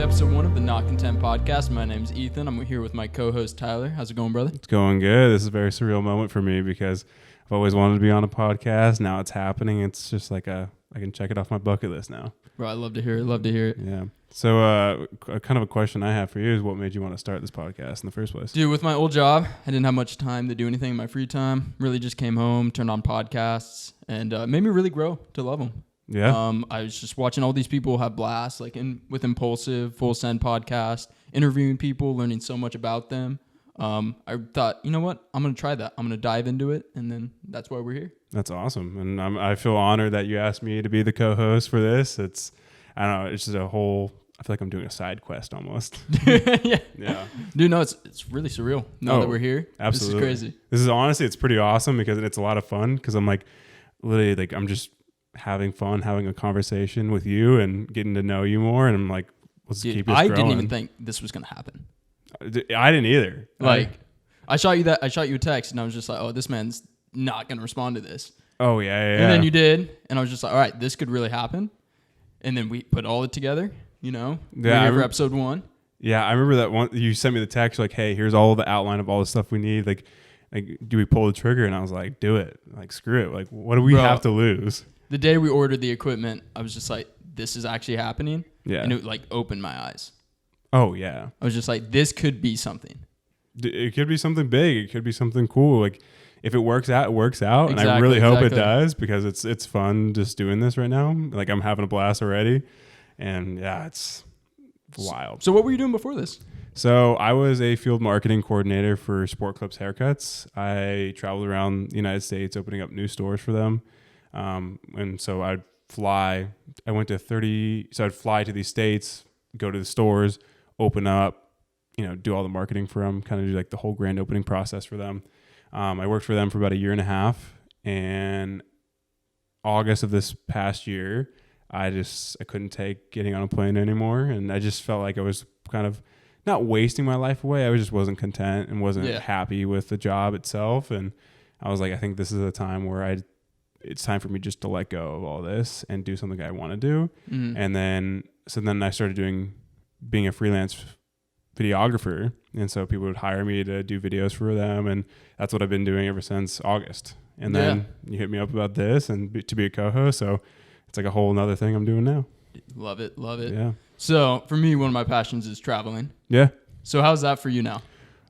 episode 1 of the Not Content podcast. My name's Ethan. I'm here with my co-host Tyler. How's it going, brother? It's going good. This is a very surreal moment for me because I've always wanted to be on a podcast. Now it's happening. It's just like I can check it off my bucket list now. Bro, I love to hear it. Love to hear it. Yeah. So kind of a question I have for you is what made you want to start this podcast in the first place? Dude, with my old job, I didn't have much time to do anything in my free time. Really just came home, turned on podcasts, and made me really grow to love them. Yeah. I was just watching all these people have blasts, like with Impulsive, Full Send podcast, interviewing people, learning so much about them. I thought, you know what? I'm going to try that. I'm going to dive into it, and then that's why we're here. That's awesome. And I feel honored that you asked me to be the co-host for this. I don't know, it's just I feel like I'm doing a side quest almost. Yeah. Yeah. Dude, no, it's really surreal now that we're here. Absolutely. This is crazy. This is honestly, it's pretty awesome because it's a lot of fun because I'm like, literally, like, I'm just having fun, having a conversation with you and getting to know you more. And I'm like, let's keep this growing. Didn't even think this was going to happen. I didn't either. Like, I shot you a text and I was just like, oh, this man's not going to respond to this. Oh, yeah. And then you did. And I was just like, all right, this could really happen. And then we put all it together, you know? Yeah. We're here for episode 1. Yeah, I remember that one. You sent me the text like, hey, here's all the outline of all the stuff we need. Like, do we pull the trigger? And I was like, do it. Like, screw it. Like, what do we have to lose? The day we ordered the equipment, I was just like, this is actually happening. Yeah. And it like opened my eyes. Oh, yeah. I was just like, this could be something. It could be something big. It could be something cool. Like, if it works out, it works out. And I really hope it does because it's fun just doing this right now. Like, I'm having a blast already. And yeah, it's wild. So what were you doing before this? So I was a field marketing coordinator for Sport Clips Haircuts. I traveled around the United States opening up new stores for them. And so I'd fly. I went to 30. So I'd fly to these states, go to the stores, open up, do all the marketing for them, kind of do like the whole grand opening process for them. I worked for them for about a year and a half. And August of this past year, I couldn't take getting on a plane anymore. And I just felt like I was kind of not wasting my life away. I just wasn't content and wasn't happy with the job itself. And I was like, I think this is a time where it's time for me just to let go of all this and do something I want to do. Mm-hmm. And then I started being a freelance videographer. And so people would hire me to do videos for them. And that's what I've been doing ever since August. And then you hit me up about this and to be a co-host. So it's like a whole nother thing I'm doing now. Love it. Love it. Yeah. So for me, one of my passions is traveling. Yeah. So how's that for you now?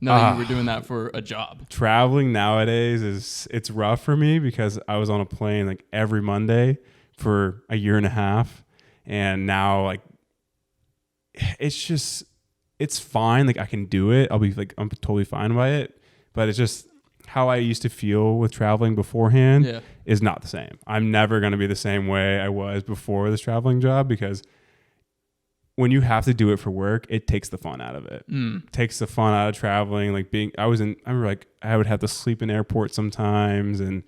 Now you were doing that for a job. Traveling nowadays it's rough for me because I was on a plane like every Monday for a year and a half. And now like, it's fine. Like I can do it. I'm totally fine by it, but it's just how I used to feel with traveling beforehand is not the same. I'm never going to be the same way I was before this traveling job because when you have to do it for work, it takes the fun out of it. It takes the fun out of traveling. Like I remember like I would have to sleep in airports sometimes and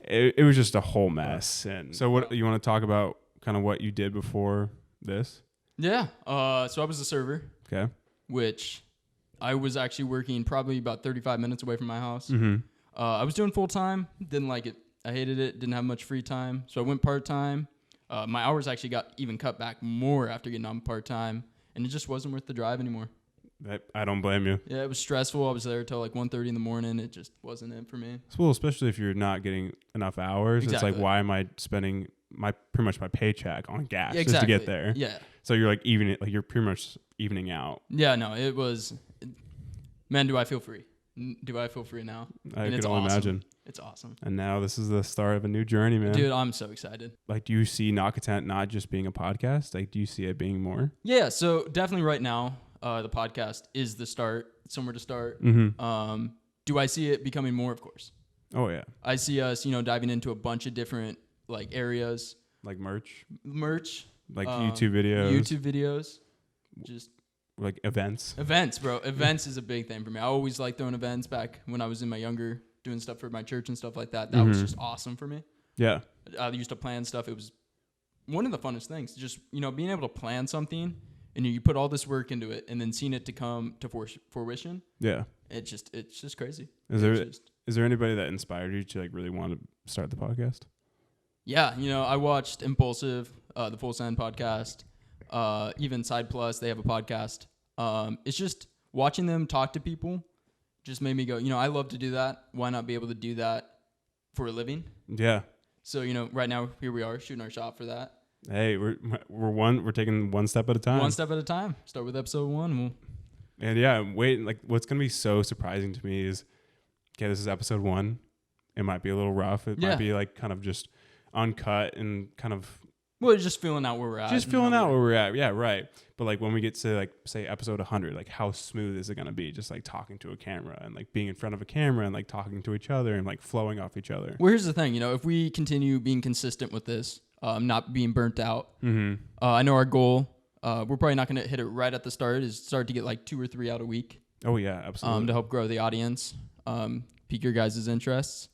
it was just a whole mess. And so what you want to talk about kind of what you did before this? Yeah. So I was a server. Okay. Which I was actually working probably about 35 minutes away from my house. Mm-hmm. I was doing full time. Didn't like it. I hated it. Didn't have much free time. So I went part time. My hours actually got even cut back more after getting on part-time, and it just wasn't worth the drive anymore. I don't blame you. Yeah, it was stressful. I was there till like 1:30 in the morning. It just wasn't it for me. Well, especially if you're not getting enough hours. Exactly. It's like, why am I spending pretty much my paycheck on gas just to get there? Yeah. So you're like you're pretty much evening out. Yeah, no, it was, man, do I feel free. Do I feel free now? I can only imagine. It's awesome. And now this is the start of a new journey, man. Dude, I'm so excited. Like, do you see Not Content not just being a podcast? Like, do you see it being more? Yeah, so definitely right now, the podcast is the start, somewhere to start. Mm-hmm. Do I see it becoming more? Of course. Oh, yeah. I see us, diving into a bunch of different, like, areas. Like merch? Like YouTube videos. Just like events, bro. Events is a big thing for me. I always liked throwing events back when I was in my younger, doing stuff for my church and stuff like that. That was just awesome for me. Yeah. I used to plan stuff. It was one of the funnest things. Just, being able to plan something and you put all this work into it and then seeing it to come to fruition. Yeah. It's just crazy. Is there anybody that inspired you to like really want to start the podcast? Yeah. I watched Impulsive, the Full Send podcast. even Side Plus, they have a podcast. It's just watching them talk to people just made me go, I love to do that. Why not be able to do that for a living? Yeah. So, right now, here we are shooting our shot for that. Hey, we're taking one step at a time. One step at a time. Start with episode 1. And yeah, what's going to be so surprising to me is, okay, this is episode 1. It might be a little rough. It might be like kind of just uncut and kind of. Well, just feeling out where we're at. Just feeling out where we're at. Yeah, right. But like when we get to like, say episode 100, like how smooth is it going to be? Just like talking to a camera and like being in front of a camera and like talking to each other and like flowing off each other. Well, here's the thing, if we continue being consistent with this, not being burnt out, I know our goal, we're probably not going to hit it right at the start, is start to get like 2 or 3 out a week. Oh yeah, absolutely. To help grow the audience, pique your guys' interests.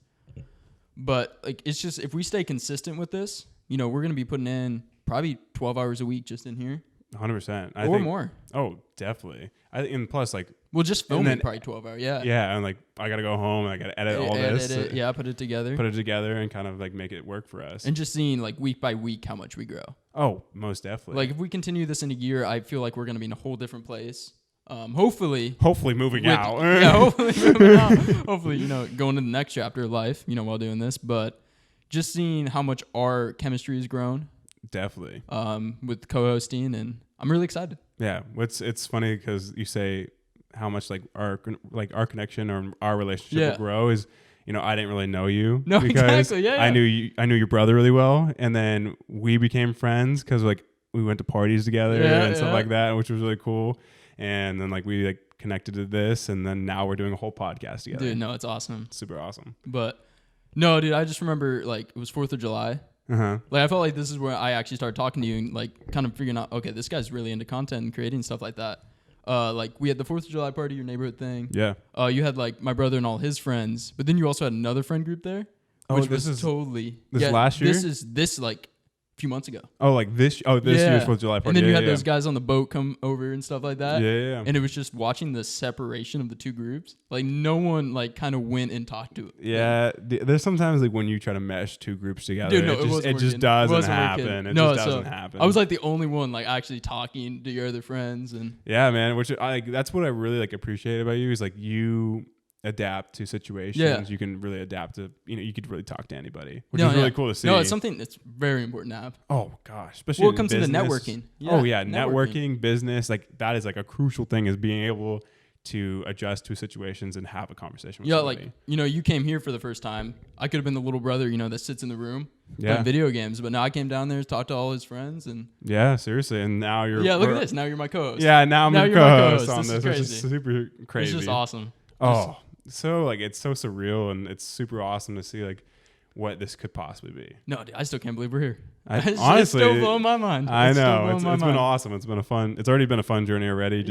But like, it's just, if we stay consistent with this, we're going to be putting in probably 12 hours a week just in here. 100%. I think more. Oh, definitely. And plus, like, we'll just film it probably 12 hours. Yeah. Yeah. And like, I got to go home and I got to edit all this. Put it together and kind of like make it work for us. And just seeing like week by week how much we grow. Oh, most definitely. Like if we continue this in a year, I feel like we're going to be in a whole different place. Hopefully moving out. Yeah, hopefully moving out. Hopefully, going to the next chapter of life, while doing this. But just seeing how much our chemistry has grown. Definitely. With co-hosting, and I'm really excited. Yeah. It's funny because you say how much like our connection or our relationship will grow is, I didn't really know you. No, because exactly. Yeah. I knew your brother really well. And then we became friends because like we went to parties together and stuff like that, which was really cool. And then like we like connected to this, and then now we're doing a whole podcast together. Dude, no, it's awesome. Super awesome. But no, dude, I just remember like it was 4th of July. Like I felt like this is where I actually started talking to you and like kind of figuring out, okay, this guy's really into content and creating stuff like that. Like we had the 4th of July party, your neighborhood thing. Yeah. You had like my brother and all his friends, but then you also had another friend group there. Which was totally last year. This like a few months ago. Oh, like this year's 4th of July party. And then you had those guys on the boat come over and stuff like that. Yeah. And it was just watching the separation of the two groups. Like no one like kind of went and talked to it. Yeah. There's sometimes like when you try to mesh two groups together, dude, no, it just doesn't happen. It just doesn't happen. I was like the only one like actually talking to your other friends and yeah, man. Which that's what I really like appreciate about you is like you adapt to situations. Yeah. You can really adapt to, you could really talk to anybody, which is really cool to see. No, it's something that's very important to have. Oh gosh, especially when it comes to networking. Yeah, networking, business, like that is like a crucial thing, is being able to adjust to situations and have a conversation with somebody. Like, you came here for the first time. I could have been the little brother, that sits in the room playing video games, but now I came down there, talked to all his friends, and yeah, seriously, and now you're look at this. Now you're my co-host. Yeah, now I'm your co-host on this, which is super crazy. It's just awesome. So like it's so surreal, and it's super awesome to see like what this could possibly be. No, dude, I still can't believe we're here. Honestly, it's still blowing my mind. I know it's been awesome. It's already been a fun journey already.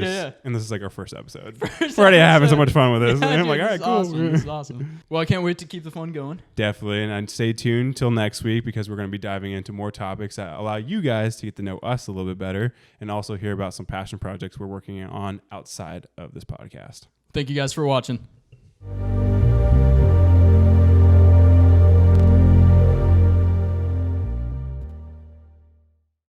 And this is like our first episode. We're already having so much fun with this. I'm like, all right, cool. Awesome. This is awesome. Well, I can't wait to keep the fun going. Definitely, and stay tuned till next week because we're going to be diving into more topics that allow you guys to get to know us a little bit better, and also hear about some passion projects we're working on outside of this podcast. Thank you guys for watching.